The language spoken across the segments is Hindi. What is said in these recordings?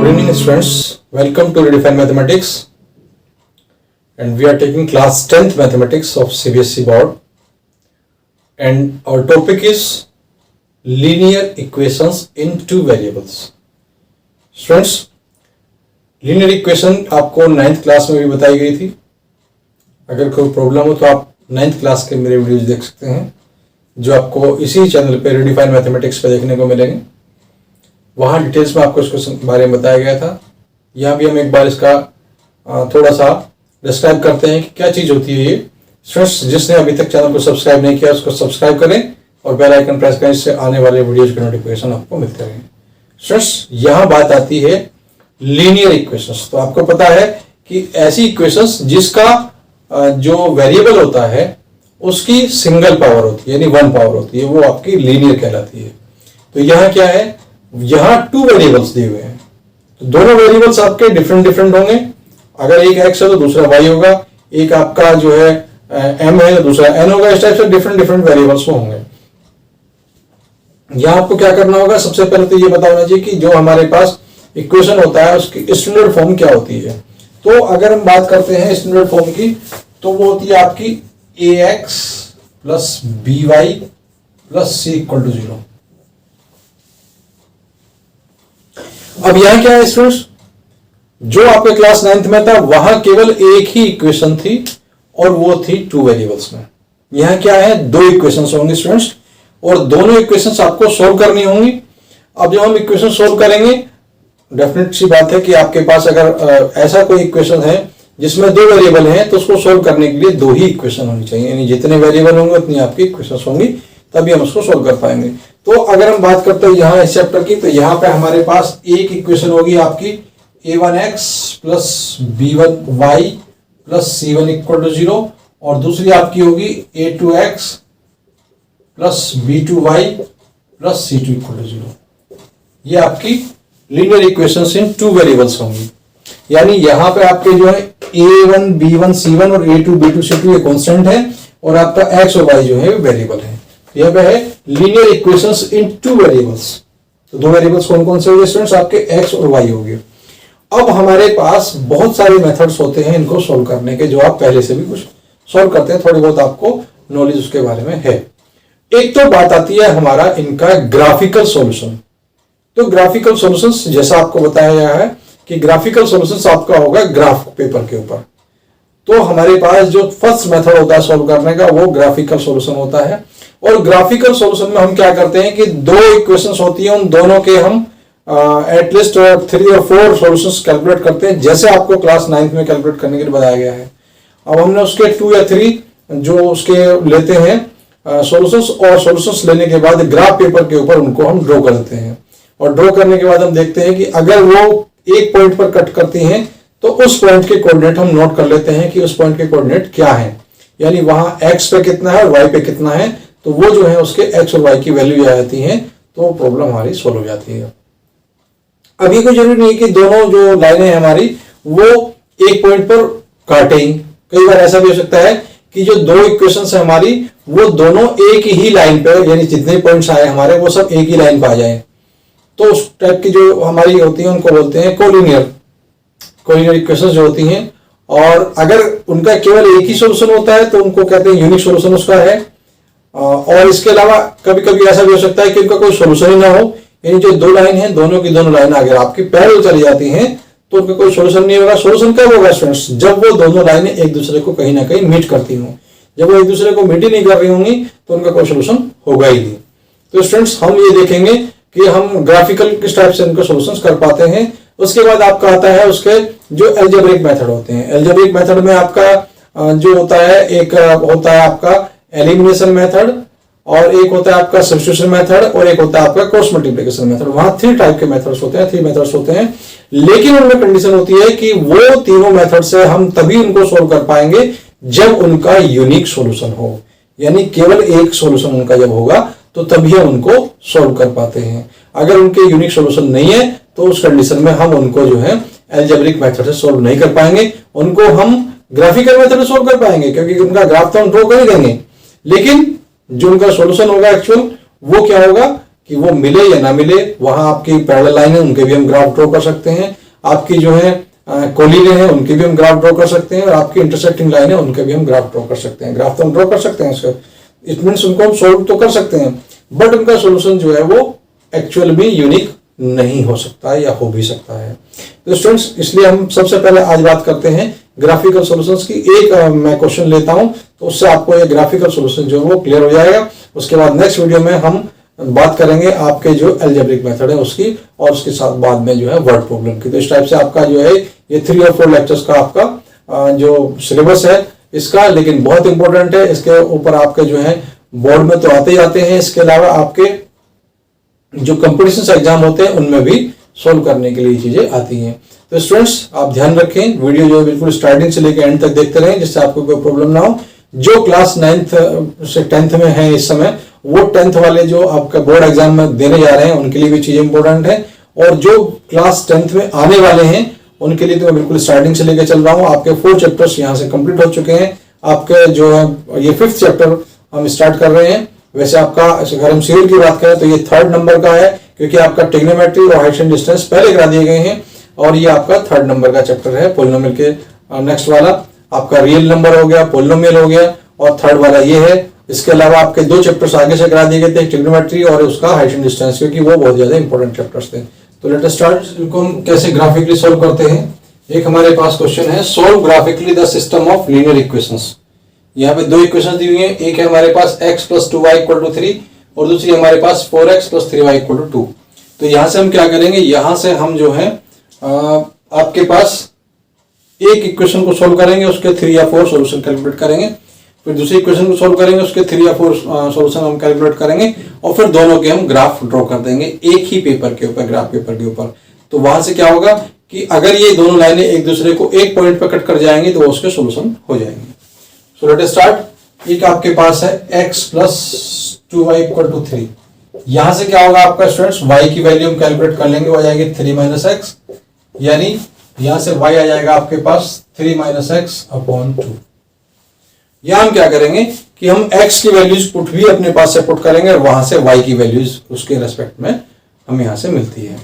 Good evening students, welcome to Redefine Mathematics and we are taking class 10th Mathematics of CBSE board and our topic is linear equations in two variables. Students, linear equation आपको 9th क्लास में भी बताई गई थी. अगर कोई प्रॉब्लम हो तो आप 9th क्लास के मेरे वीडियोज देख सकते हैं जो आपको इसी चैनल पे रेडिफाइन मैथमेटिक्स पे देखने को मिलेंगे. वहाँ डिटेल्स में आपको इसके बारे में बताया गया था. यहाँ भी हम एक बार इसका थोड़ा सा डिस्क्राइब करते हैं कि क्या चीज़ होती है ये. स्टूडेंट्स, जिसने अभी तक चैनल को सब्सक्राइब नहीं किया उसको सब्सक्राइब करें और बेल आइकन प्रेस करें, इससे आने वाले वीडियोज के नोटिफिकेशन आपको मिलते रहेंगे. स्टूडेंट्स, यहाँ बात आती है लीनियर इक्वेशंस. तो आपको पता है कि ऐसी इक्वेशंस जिसका जो वेरिएबल होता है उसकी सिंगल पावर होती है, यानी 1 पावर होती है, वो आपकी लीनियर कहलाती है. तो यहाँ क्या है, यहाँ 2 वेरिएबल्स दिए हुए हैं. तो दोनों वेरिएबल्स आपके डिफरेंट होंगे. अगर एक x है तो दूसरा y होगा, एक आपका जो है m है तो दूसरा n होगा. इस टाइप से डिफरेंट वेरिएबल्स होंगे. यहाँ आपको क्या करना होगा, सबसे पहले तो ये पता होना चाहिए कि जो हमारे पास इक्वेशन होता है उसकी स्टैंडर्ड फॉर्म क्या होती है. तो अगर हम बात करते हैं स्टैंडर्ड फॉर्म की तो वो होती है आपकी ax plus by plus c equal to 0. अब यहां क्या है स्टूडेंट्स, जो आपके क्लास 9th में था वहां केवल एक ही इक्वेशन थी और वो थी 2 वेरिएबल्स में. यहां क्या है, 2 इक्वेशंस होंगी स्टूडेंट्स और दोनों इक्वेशंस आपको सोल्व करनी होंगी. अब जब हम इक्वेशन सोल्व करेंगे, डेफिनेट सी बात है कि आपके पास अगर ऐसा कोई इक्वेशन है जिसमें 2 वेरिएबल हैं तो उसको सोल्व करने के लिए 2 ही इक्वेशन होनी चाहिए. यानी जितने वेरिएबल होंगे उतनी आपकी इक्वेशंस होंगी, तभी हम उसको सोल्व कर पाएंगे. तो अगर हम बात करते हैं यहाँ इस चैप्टर की, तो यहाँ पे हमारे पास एक इक्वेशन होगी आपकी a1x plus b1y plus c1 equal to 0 और दूसरी आपकी होगी a2x plus b2y plus c2 equal to 0. ये आपकी लीनियर इक्वेशंस इन 2 वेरिएबल्स होंगी. यानी यहाँ पे आपके जो है a1 b1 c1 और a2 b2 c2 ये कांस्टेंट है और आपका x और y जो है वेरिएबल है. यह पे है लीनियर इक्वेशंस इन 2 वेरिएबल्स. तो 2 वेरिएबल्स कौन कौन से होंगे स्टूडेंट्स, आपके x और y होंगे. अब हमारे पास बहुत सारे मेथड्स होते हैं इनको सॉल्व करने के, जो आप पहले से भी कुछ सॉल्व करते हैं, थोड़ी बहुत आपको नॉलेज उसके बारे में है. एक तो बात आती है हमारा इनका ग्राफिकल सॉल्यूशन. तो ग्राफिकल सॉल्यूशंस जैसा आपको बताया गया है कि ग्राफिकल सॉल्यूशंस आपका होगा ग्राफ पेपर के ऊपर. तो हमारे पास जो फर्स्ट मेथड होता है सॉल्व करने का वो ग्राफिकल सॉल्यूशन होता है. और ग्राफिकल सॉल्यूशन में हम क्या करते हैं कि 2 इक्वेशंस होती हैं, उन दोनों के हम एटलीस्ट 3 और 4 सॉल्यूशंस कैलकुलेट करते हैं, जैसे आपको क्लास 9th में कैलकुलेट करने के लिए बताया गया है. अब हमने उसके 2 या 3 जो उसके लेते हैं सॉल्यूशंस, और सॉल्यूशंस लेने के बाद ग्राफ पेपर के ऊपर उनको हम ड्रॉ कर देते हैं. और ड्रॉ करने के बाद हम देखते हैं कि अगर वो एक पॉइंट पर कट करती हैं तो उस पॉइंट के कोऑर्डिनेट हम नोट कर लेते हैं कि उस पॉइंट के कोऑर्डिनेट क्या है, यानी वहां x पे कितना है और y पे कितना है. तो वो जो है उसके x और y की वैल्यू आ जाती है, तो प्रॉब्लम हमारी सॉल्व हो जाती है. अभी कोई जरूरी नहीं कि दोनों जो लाइनें हैं हमारी वो एक पॉइंट पर काटे ही. कई बार ऐसा भी हो सकता है कि जो 2 इक्वेशंस है हमारी वो दोनों एक ही लाइन पे, यानी जितने पॉइंट्स आए हमारे वो सब एक ही लाइन पे आ जाए. तो उस टाइप की जो हमारी होती है उनको बोलते हैं कोलिनियर इक्वेशंस जो होती हैं. और अगर उनका केवल एक ही सोल्यूशन होता है तो उनको कहते हैं यूनिक सोल्यूशन उसका है. और इसके अलावा कभी कभी ऐसा भी हो सकता है कि उनका कोई सोल्यूशन ही ना हो, यानी जो 2 लाइन है दोनों की दोनों लाइन अगर आपकी पैरेलल चली जाती हैं तो उनका कोई सोल्यूशन नहीं होगा. सोल्यूशन कब होगा स्टूडेंट्स, जब वो दोनों लाइनें एक दूसरे को कहीं ना कहीं मीट करती हों. जब वो एक दूसरे को मीट ही नहीं कर रही होंगी तो उनका कोई सोल्यूशन होगा ही नहीं. तो स्टूडेंट्स, हम ये देखेंगे कि हम ग्राफिकल किस टाइप से इनको सॉल्यूशंस कर पाते हैं. उसके बाद आपका आता है उसके जो एल्जेब्रिक मेथड होते हैं. एल्जेब्रिक मेथड में आपका जो होता है, एक होता है आपका एलिमिनेशन मेथड, और एक होता है आपका सब्स्टिट्यूशन मेथड, और एक होता है आपका क्रॉस मल्टीप्लिकेशन मेथड. वहां 3 टाइप के मेथड्स होते हैं, 3 मेथड्स होते हैं. लेकिन उनमें कंडीशन होती है कि वो तीनों मेथड से हम तभी उनको सोल्व कर पाएंगे जब उनका यूनिक सॉल्यूशन हो. यानी केवल एक सॉल्यूशन उनका जब होगा तो तभी हम उनको सोल्व कर पाते हैं. अगर उनके यूनिक सॉल्यूशन नहीं है तो उस कंडीशन में हम उनको जो है एल्जेब्रिक मेथड से सोल्व नहीं कर पाएंगे. उनको हम ग्राफिकल मेथड से सोल्व कर पाएंगे क्योंकि उनका ग्राफ तो हम ड्रॉ कर ही देंगे, लेकिन जो उनका सॉल्यूशन होगा एक्चुअल वो क्या होगा, कि वो मिले या ना मिले, वहां आपकी पैरेलल लाइन है उनके भी हम ग्राफ ड्रॉ कर सकते हैं, आपकी जो है कोलिनियन है उनके भी हम ग्राफ ड्रॉ कर सकते हैं, और आपकी इंटरसेक्टिंग लाइन है उनके भी हम ग्राफ ड्रॉ कर सकते हैं। ग्राफ तो हम ड्रॉ कर सकते हैं उसका, इट मीन्स उनको हम सोल्व तो कर सकते हैं, बट उनका सोल्यूशन जो है वो एक्चुअल में यूनिक नहीं हो सकता है या हो भी सकता है। तो स्टूडेंट्स, इसलिए हम सबसे पहले आज बात करते हैं ग्राफिकल सॉल्यूशंस की। एक मैं क्वेश्चन लेता हूं तो उससे आपको ये ग्राफिकल सॉल्यूशन जो है वो क्लियर हो जाएगा। उसके बाद नेक्स्ट वीडियो में हम बात करेंगे आपके जो अलजेब्रिक मेथड है उसकी, और उसके साथ बाद में जो है वर्ड प्रॉब्लम की। तो इस टाइप से आपका जो है ये 3 और 4 लेक्चर्स का आपका जो सिलेबस है इसका, लेकिन बहुत इंपॉर्टेंट है। इसके ऊपर आपके जो है बोर्ड में तो आते ही आते हैं, इसके अलावा आपके जो कंपटीशन एग्जाम होते हैं उनमें भी सोल्व करने के लिए चीजें आती हैं। तो स्टूडेंट्स, आप ध्यान रखें, वीडियो जो है बिल्कुल स्टार्टिंग से लेकर एंड तक देखते रहें, जिससे आपको कोई प्रॉब्लम ना हो। जो क्लास 9th से 10th में है इस समय, वो 10th वाले जो आपका बोर्ड एग्जाम में देने जा रहे हैं उनके लिए भी चीजें इंपॉर्टेंट है, और जो क्लास 10th में आने वाले हैं उनके लिए तो मैं बिल्कुल स्टार्टिंग से लेकर चल रहा हूँ। आपके 4 चैप्टर्स यहाँ से कंप्लीट हो चुके हैं। आपके जो है ये 5th चैप्टर हम स्टार्ट कर रहे हैं। वैसे आपका अगर हम सीरीज की बात करें तो ये 3rd नंबर का है, क्योंकि आपका ट्रिग्नोमेट्री और हाइट एंड डिस्टेंस पहले करा दिए गए हैं, और ये आपका 3rd नंबर का चैप्टर है। पोलिनोमियल के नेक्स्ट वाला आपका रियल नंबर हो गया, पोलिनोमियल हो गया, और 3rd वाला ये है। इसके अलावा आपके 2 चैप्टर्स आगे से करा दिए गए थे, ट्रिग्नोमेट्री और उसका हाइट एंड डिस्टेंस, क्योंकि वो बहुत ज्यादा इंपॉर्टेंट चैप्टर्स थे। तो लेट अस स्टार्ट। इनको हम कैसे ग्राफिकली सोल्व करते हैं। एक हमारे पास क्वेश्चन है, solve graphically the system of linear equations. यहाँ पे 2 इक्वेशन दी हुई है, एक है हमारे पास x + 2y = 3 और दूसरी हमारे पास 4x + 3y = 2। तो यहां से हम क्या करेंगे, यहां से हम जो है आपके पास एक इक्वेशन को सोल्व करेंगे, उसके 3 या 4 सॉल्यूशन कैलकुलेट करेंगे, फिर दूसरी इक्वेशन को सोल्व करेंगे, उसके 3 या 4 सॉल्यूशन हम कैलकुलेट करेंगे, और फिर दोनों के हम ग्राफ ड्रॉ कर देंगे एक ही पेपर के ऊपर, ग्राफ पेपर के ऊपर। तो वहां से क्या होगा कि अगर ये दोनों लाइनें एक दूसरे को एक पॉइंट पर कट कर जाएंगी तो उसके सॉल्यूशन हो जाएंगे। So let us start. एक आपके पास है x + 2y = 3। यहां से क्या होगा आपका स्टूडेंट्स, y की वैल्यू हम कैलकुलेट कर लेंगे, वो आ जाएगी 3 - x, यानी यहां से y आ जाएगा आपके पास 3 - x/2। यहां हम क्या करेंगे कि हम x की वैल्यूज पुट भी अपने पास से पुट करेंगे, और वहां से y की वैल्यूज उसके रेस्पेक्ट में हम यहां से मिलती है।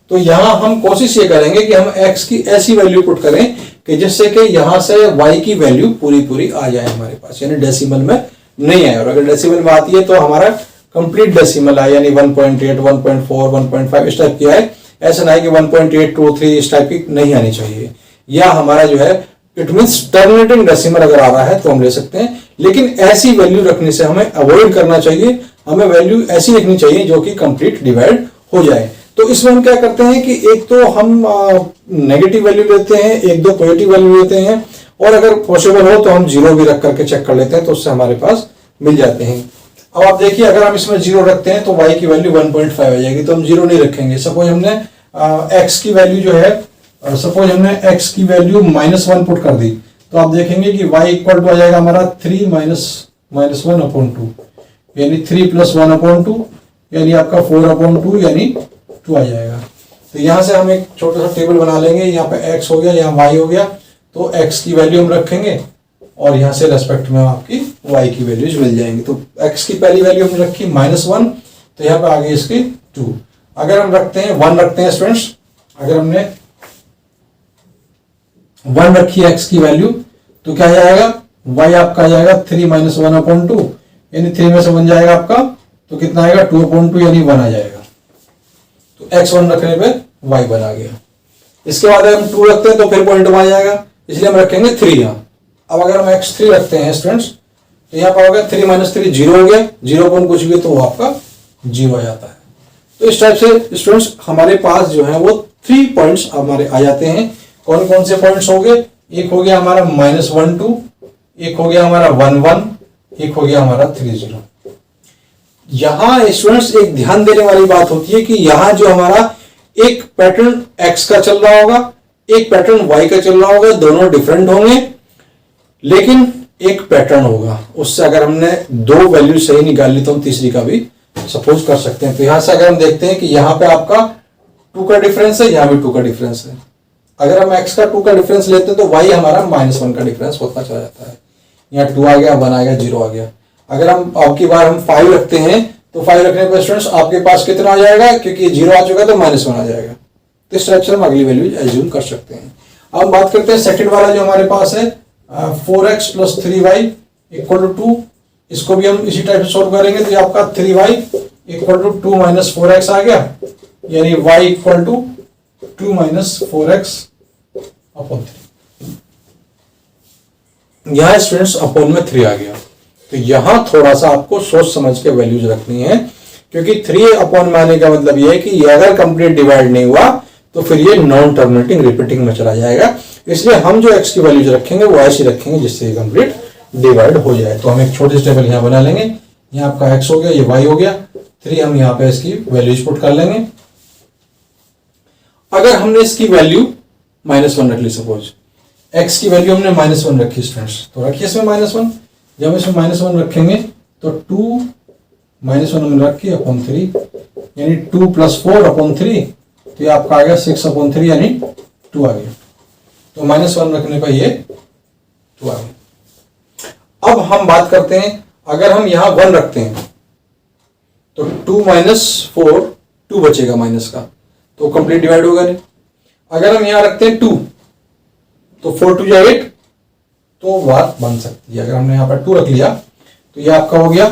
तो यहां हम कोशिश ये करेंगे कि हम x की ऐसी वैल्यू पुट करें कि जिससे कि यहां से y की वैल्यू पूरी आ जाए हमारे पास, यानी डेसिमल में नहीं आए। और अगर डेसिमल में आती है तो हमारा कंप्लीट डेसिमल आए, यानी 1.8, 1.4, 1.5 इस टाइप की आए। ऐसा नहीं कि 1.8, 2, 3 इस टाइप की नहीं आनी चाहिए। या हमारा जो है इट मीन्स टर्मिनेटिंग डेसिमल अगर आ रहा है तो हम ले सकते हैं, लेकिन ऐसी वैल्यू रखने से हमें अवॉइड करना चाहिए। हमें वैल्यू ऐसी रखनी चाहिए जो कि कंप्लीट डिवाइड हो जाए। तो इसमें हम क्या करते हैं कि एक तो हम नेगेटिव वैल्यू लेते हैं, 1-2 पॉजिटिव वैल्यू लेते हैं, और अगर पॉसिबल हो तो हम 0 भी रख करके चेक कर लेते हैं, तो उससे हमारे पास मिल जाते हैं। अब आप देखिए, अगर हम इसमें 0 रखते हैं तो y की वैल्यू 1.5 आ जाएगी, तो हम 0 नहीं रखेंगे। सपोज हमने x की वैल्यू जो है, सपोज हमने x की वैल्यू -1 पुट कर दी, तो आप देखेंगे कि y = आ जाएगा हमारा 3 - 1/2, यानी 3 + 1/2, यानी आपका 4/2, यानी 2 आ जाएगा। तो यहां से हम एक छोटा सा टेबल बना लेंगे, यहाँ पे x हो गया, यहाँ y हो गया, तो x की वैल्यू हम रखेंगे, और यहां से रेस्पेक्ट में आपकी y की वैल्यूज मिल जाएंगी। तो x की पहली वैल्यू हमने रखी -1, तो यहाँ पे आ गई इसकी 2। अगर हम रखते हैं 1 रखते हैं स्टूडेंट्स, अगर हमने 1 रखी x की वैल्यू, तो क्या जाएगा, y आपका आ जाएगा 3 - 1/2, यानी 3 में से 1 जाएगा आपका, तो कितना आएगा 2/2, यानी 1 आ जाएगा। तो x1 रखने पे y1 आ गया। इसके बाद हम 2 रखते हैं तो फिर पॉइंट आ जाएगा, इसलिए हम रखेंगे 3 यहाँ। अब अगर हम x3 रखते हैं स्टूडेंट्स, तो यहाँ पर होगा 3 - 3 0 हो गया, 0 पॉइंट कुछ भी तो वो आपका 0 आ जाता है। तो इस टाइप से स्टूडेंट्स हमारे पास जो है वो 3 पॉइंट्स हमारे आ जाते हैं। कौन कौन से पॉइंट्स हो गए, एक हो गया हमारा -1 2, एक हो गया हमारा 1 1, एक हो गया हमारा 3 0। यहां स्टूडेंट्स एक ध्यान देने वाली बात होती है कि यहां जो हमारा एक पैटर्न x का चल रहा होगा, एक पैटर्न y का चल रहा होगा, दोनों डिफरेंट होंगे, लेकिन एक पैटर्न होगा। उससे अगर हमने 2 वैल्यू सही निकाल ली तो हम तीसरी का भी सपोज कर सकते हैं। तो यहां से अगर हम देखते हैं कि यहां पे आपका 2 का डिफरेंस है, यहां भी 2 का डिफरेंस है। अगर हम x का 2 का डिफरेंस लेते हैं तो y हमारा -1 का डिफरेंस होता चला जाता है। यहाँ 2 आ गया, 1 आ गया, 0 आ गया। अगर हम अब की बार हम 5 रखते हैं तो 5 रखने पर स्टूडेंट्स आपके पास कितना आ जाएगा, क्योंकि 0 आ चुका तो -1 आ जाएगा। तो इस टाइप से हम अगली वैल्यू एज्यूम कर सकते हैं। अब बात करते हैं सेकंड वाला जो हमारे पास है 4x + 3y = 2। इसको भी हम इसी टाइप से सोल्व करेंगे। तो ये आपका 3y = 2 - 4x आ गया, यानी y = 2 - 4x अपॉन 3। यहां स्टूडेंट्स अपॉन में 3 आ गया। तो यहां थोड़ा सा आपको सोच समझ के वैल्यूज रखनी है, क्योंकि 3 अपॉन में आने का मतलब यह है कि ये अगर कंप्लीट डिवाइड नहीं हुआ तो फिर ये नॉन टर्मिनेटिंग रिपीटिंग में चला जाएगा। इसलिए हम जो x की वैल्यूज रखेंगे वो ऐसी रखेंगे जिससे ये कंप्लीट डिवाइड हो जाए। तो हम एक छोटी सी टेबल यहां बना लेंगे। यहाँ आपका x हो गया, ये y हो गया, 3 हम यहाँ पे इसकी वैल्यूज पुट कर लेंगे। अगर हमने इसकी वैल्यू -1 रख ली, सपोज x की वैल्यू हमने -1 रखी स्टूडेंट्स, तो रखिए इसमें -1। जब हम इसमें -1 रखेंगे तो 2 -1 हमने रखी अपॉन 3, यानी 2 + 4 अपॉन 3, तो ये आपका आ गया 6 अपॉन 3, यानी 2 आ गया। तो -1 रखने पर ये 2 आ गया। अब हम बात करते हैं, अगर हम यहां 1 रखते हैं तो 2 - 4 2 बचेगा माइनस का, तो कंप्लीट डिवाइड होगा नहीं। अगर हम यहां रखते हैं 2 तो 4 2 8, तो बात बन सकती है। अगर हमने यहां पर 2 रख लिया तो ये आपका हो गया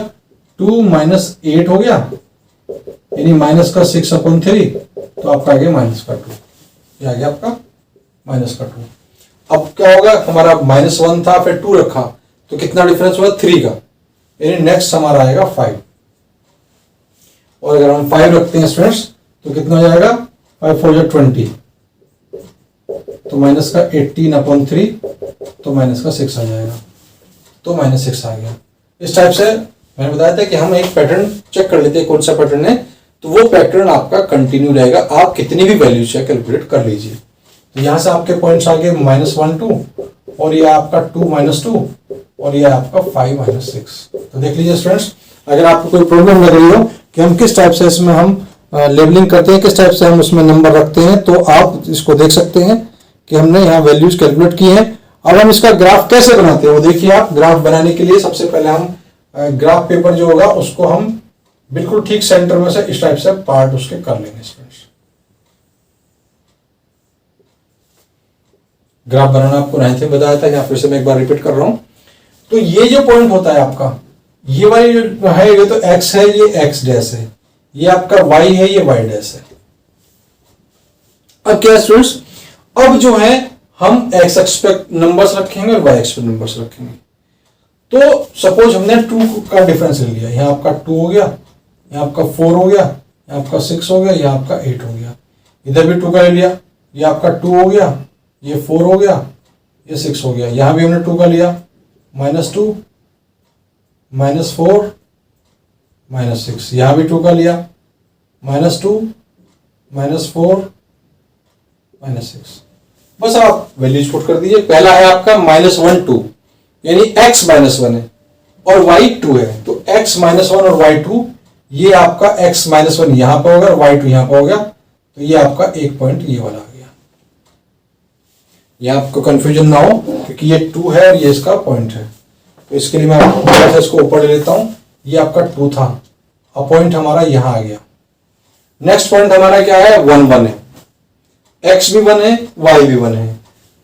2 - 8 हो गया, यानी माइनस का 6 अपॉन 3, तो आपका आ गया -2। ये आ गया आपका -2। अब क्या होगा, हमारा -1 था, फिर 2 रखा, तो कितना डिफरेंस हुआ 3 का, यानी नेक्स्ट हमारा आएगा 5। और अगर हम 5 रखते हैं स्टूडेंट्स तो कितना हो जाएगा, 5 4 20, तो माइनस का 18 अपॉन 3, तो माइनस का 6 आ जाएगा, तो -6 आ गया। इस टाइप से मैंने बताया था कि हम एक पैटर्न चेक कर लेते हैं कौन सा पैटर्न है, तो वो पैटर्न आपका कंटिन्यू रहेगा। आप कितनी भी वैल्यू से कैलकुलेट कर लीजिए। तो यहां से आपके पॉइंट्स आ गए -1 2, और ये आपका 2 - 2, और ये आपका 5 - 6। तो देख लीजिए स्टूडेंट्स, अगर आपको कोई प्रॉब्लम लग रही हो कि हम किस टाइप से इसमें हम लेबलिंग करते हैं, किस टाइप से हम उसमें नंबर रखते हैं, तो आप इसको देख सकते हैं कि हमने यहाँ वैल्यूज कैलकुलेट की हैं। अब हम इसका ग्राफ कैसे बनाते हैं वो देखिए आप। ग्राफ बनाने के लिए सबसे पहले हम ग्राफ पेपर जो होगा उसको हम बिल्कुल ठीक सेंटर में से इस टाइप से पार्ट उसके कर लेंगे स्टूडेंट्स। ग्राफ बनाना आपको 9th में बताया था, यहाँ फिर से मैं एक बार रिपीट कर रहा हूं। तो ये जो पॉइंट होता है आपका, ये वाली जो है ये तो x है, ये x डैश है, ये आपका y है, ये y डैश है। अब क्या स्टूडेंट्स, अब जो है हम x एक्स पे नंबर्स रखेंगे और y एक्स पे नंबर्स रखेंगे। तो सपोज हमने 2 का डिफरेंस ले लिया, यहाँ आपका 2 हो गया, यहाँ आपका 4 हो गया, यहाँ आपका 6 हो गया, यहाँ आपका 8 हो गया। इधर भी 2 का ले लिया, ये आपका 2 हो गया, ये 4 हो गया, ये 6 हो गया। यहाँ भी हमने 2 का लिया, -2 -4 -6, यहाँ भी 2 का लिया, -2 -4 -6। बस आप वैल्यूज पुट कर दीजिए। पहला है आपका -1 2, यानी x -1 है और y 2 है, तो x -1 और y 2, ये आपका x -1 यहां पर होगा और y 2 यहां पर होगा, तो ये आपका एक पॉइंट ये वाला आ गया। यहां आपको कंफ्यूजन ना हो, क्योंकि ये 2 है और ये इसका पॉइंट है, तो इसके लिए मैं आपको इसको ऊपर ले लेता हूं। ये आपका 2 था, अब पॉइंट हमारा यहां आ गया। नेक्स्ट पॉइंट हमारा क्या है, 1 1 है, x भी 1 है, y भी 1 है,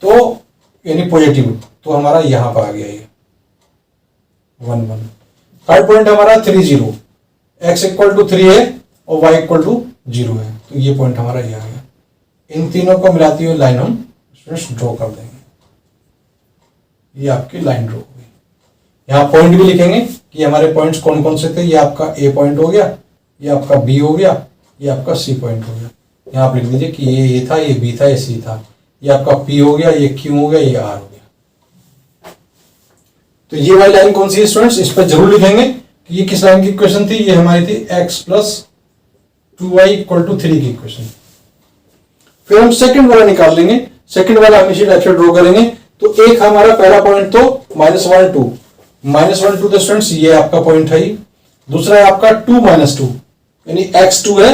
तो यानी पॉजिटिव, तो हमारा यहां पर आ गया ये 1 1। थर्ड पॉइंट हमारा 3 0, x = 3 है और y = 0 है, तो ये पॉइंट हमारा ये आ गया। इन तीनों को मिलाती हुई लाइन हम ड्रॉ कर देंगे। ये आपकी लाइन ड्रॉ हो गई। यहाँ पॉइंट भी लिखेंगे कि हमारे पॉइंट्स कौन कौन से थे। ये आपका A पॉइंट हो गया, ये आपका B हो गया, ये आपका C पॉइंट हो गया। यहाँ आप लिख दीजिए कि ये A था, ये B था, ये C था, ये आपका P हो गया, ये Q हो गया, ये R हो गया। तो ये वाली लाइन कौन सी है स्टूडेंट्स, इस पर जरूर लिखेंगे कि ये किस लाइन की इक्वेशन थी। ये हमारी थी x + 2y = 3 की इक्वेशन। फिर हम सेकंड वाला निकाल लेंगे। सेकंड वाला हम इसी टाइप से ड्रॉ करेंगे। तो एक हमारा पहला पॉइंट तो -1 2, -1 2 तो स्टूडेंट्स ये आपका पॉइंट है ही। दूसरा है आपका 2 - 2, यानी x 2 है,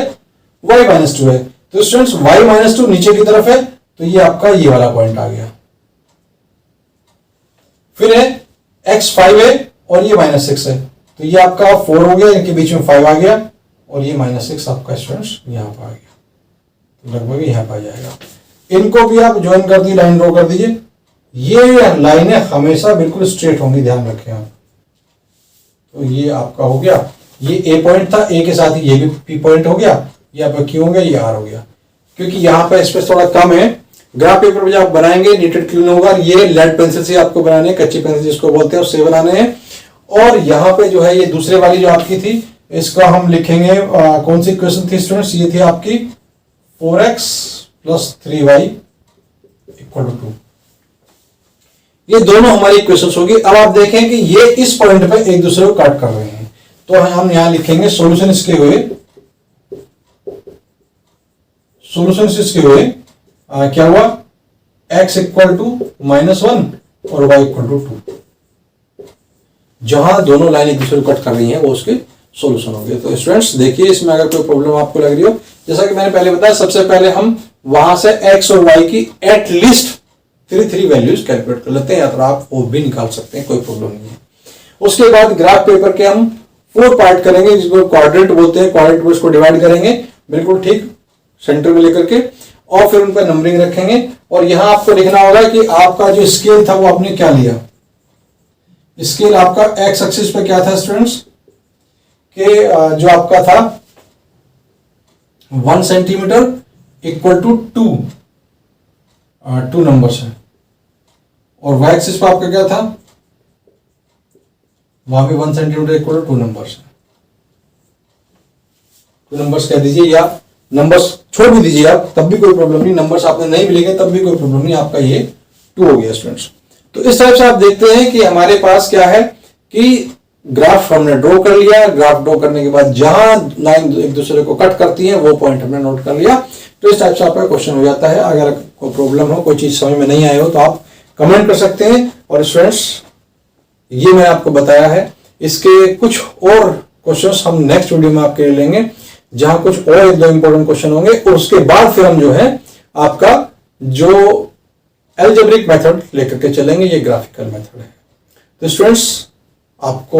y -2 है, तो स्टूडेंट्स y -2 नीचे की तरफ है, तो ये आपका ये वाला पॉइंट आ गया। फिर है x 5 है और ये -6 है, तो ये आपका 4 हो गया, इनके बीच में 5 आ गया और ये -6 आपका स्टूडेंट्स यहाँ पर आ गया, तो लगभग यहाँ पर आ जाएगा। इनको भी आप ज्वाइन कर दी, लाइन ड्रॉ कर दीजिए। ये लाइनें हमेशा बिल्कुल स्ट्रेट होंगी, ध्यान रखें आप। तो ये आपका हो गया, ये ए पॉइंट था, ए के साथ ही ये भी पी पॉइंट हो गया, ये आपका क्यू हो गया, ये आर हो गया। क्योंकि यहाँ पे स्पेस थोड़ा कम है, ग्राफ पेपर जब आप बनाएंगे नीटेड क्लीन होगा। ये लेड पेंसिल से आपको बनाने हैं, कच्ची पेंसिल जिसको बोलते हैं उससे बनाने हैं। और यहाँ पे जो है ये दूसरे वाली जो आपकी थी, इसका हम लिखेंगे कौन सी इक्वेशन थी स्टूडेंट्स, ये थी आपकी 4x + 3y = 2। ये दोनों हमारी इक्वेशंस होगी। अब आप देखें कि ये इस पॉइंट पे एक दूसरे को काट कर रहे हैं, तो हम यहां लिखेंगे सॉल्यूशन इसके हुए, क्या हुआ, x = -1 और y = 2। जहां दोनों लाइन एक दूसरे को कट कर रही हैं वो उसके सॉल्यूशन हो गए। तो स्टूडेंट्स देखिए, इसमें अगर कोई प्रॉब्लम आपको लग रही हो, जैसा कि मैंने पहले बताया, सबसे पहले हम वहां से x और y की एटलीस्ट 3 वैल्यूज कैलकुलेट कर लेते हैं, या तो आप वो भी निकाल सकते हैं, कोई प्रॉब्लम नहीं है। उसके बाद ग्राफ पेपर के हम 4 पार्ट करेंगे, जिसको क्वाड्रेंट बोलते हैं। क्वाड्रेंट में उसको डिवाइड करेंगे बिल्कुल ठीक सेंटर में लेकर के, और फिर उन पर नंबरिंग रखेंगे। और यहां आपको लिखना होगा कि आपका जो स्केल था वो आपने क्या लिया। स्केल आपका एक्स एक्सिस पे क्या था स्टूडेंट्स, के जो आपका था 1 सेंटीमीटर = 2 नंबर्स है। और वाई एक्सिस पे आपका क्या था, वहां भी 1 सेंटीमीटर = 2 नंबर्स है। 2 नंबर्स कह दीजिए, या नंबर्स छोड़ भी दीजिए आप, तब भी कोई प्रॉब्लम नहीं। नंबर्स आपने नहीं मिलेंगे तब भी कोई प्रॉब्लम नहीं, आपका ये 2 हो गया स्टूडेंट्स। तो इस टाइप से आप देखते हैं कि हमारे पास क्या है कि ग्राफ हमने ड्रॉ कर लिया। ग्राफ ड्रॉ करने के बाद जहां लाइन एक दूसरे को कट करती है वो पॉइंट हमने नोट कर लिया। तो इस टाइप से आपका क्वेश्चन हो जाता है। अगर कोई प्रॉब्लम हो, कोई चीज समझ में नहीं आए हो, तो आप कमेंट कर सकते हैं। और स्टूडेंट्स ये मैंने आपको बताया है, इसके कुछ और क्वेश्चंस हम नेक्स्ट वीडियो में आपके लिए लेंगे, जहां कुछ और 1-2 इंपॉर्टेंट क्वेश्चन होंगे। और उसके बाद फिर हम जो है आपका जो अलजेब्रिक मेथड लेकर के चलेंगे, ये ग्राफिकल मेथड है। तो स्टूडेंट्स आपको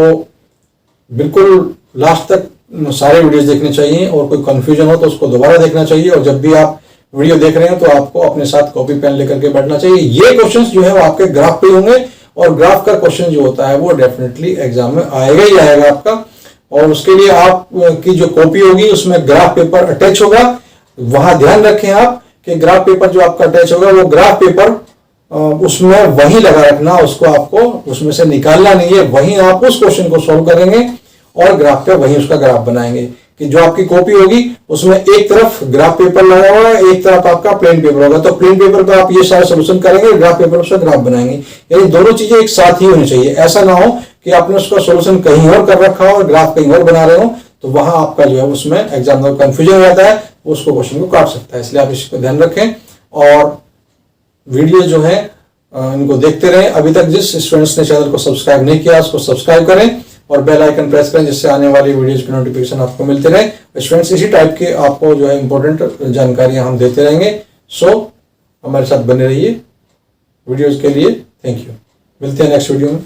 बिल्कुल लास्ट तक सारे वीडियोस देखने चाहिए, और कोई कंफ्यूजन हो तो उसको दोबारा देखना चाहिए। और जब भी आप वीडियो देख रहे हैं तो आपको अपने साथ कॉपी पेन लेकर के बैठना चाहिए। ये क्वेश्चंस जो है वो आपके ग्राफ पे होंगे, और ग्राफ का क्वेश्चन जो होता है वो डेफिनेटली एग्जाम में आएगा ही आएगा आपका। और उसके लिए आप की जो कॉपी होगी उसमें ग्राफ पेपर अटैच होगा। वहां ध्यान रखें आप कि ग्राफ पेपर जो आपका अटैच होगा वो ग्राफ पेपर उसमें वही लगा रखना, उसको आपको उसमें से निकालना नहीं है। वहीं आप उस क्वेश्चन को सॉल्व करेंगे और ग्राफ पे वहीं उसका ग्राफ बनाएंगे। कि जो आपकी कॉपी होगी उसमें एक तरफ ग्राफ पेपर लगा हुआ है, एक तरफ आपका प्लेन पेपर होगा। तो प्लेन पेपर पे आप ये सारा सोल्यूशन करेंगे, ग्राफ पेपर पर ग्राफ बनाएंगे। यानी दोनों चीजें एक साथ ही होनी चाहिए। ऐसा ना हो कि आपने उसका सोल्यूशन कहीं और कर रखा हो और ग्राफ कहीं और बना रहे हो, तो वहां आपका जो है उसमें एग्जाम में कंफ्यूजन हो जाता है, उसको क्वेश्चन को काट सकता है। इसलिए आप इसको ध्यान रखें और वीडियो जो है इनको देखते रहें। अभी तक जिस स्टूडेंट्स ने चैनल को सब्सक्राइब नहीं किया उसको सब्सक्राइब करें और बेल आइकन प्रेस करें, जिससे आने वाली वीडियोस की नोटिफिकेशन आपको मिलते रहे। स्टूडेंट्स इसी टाइप के आपको जो है इंपॉर्टेंट जानकारियां हम देते रहेंगे। सो हमारे साथ बने रहिए वीडियोस के लिए। Thank you. मिलते हैं नेक्स्ट वीडियो में।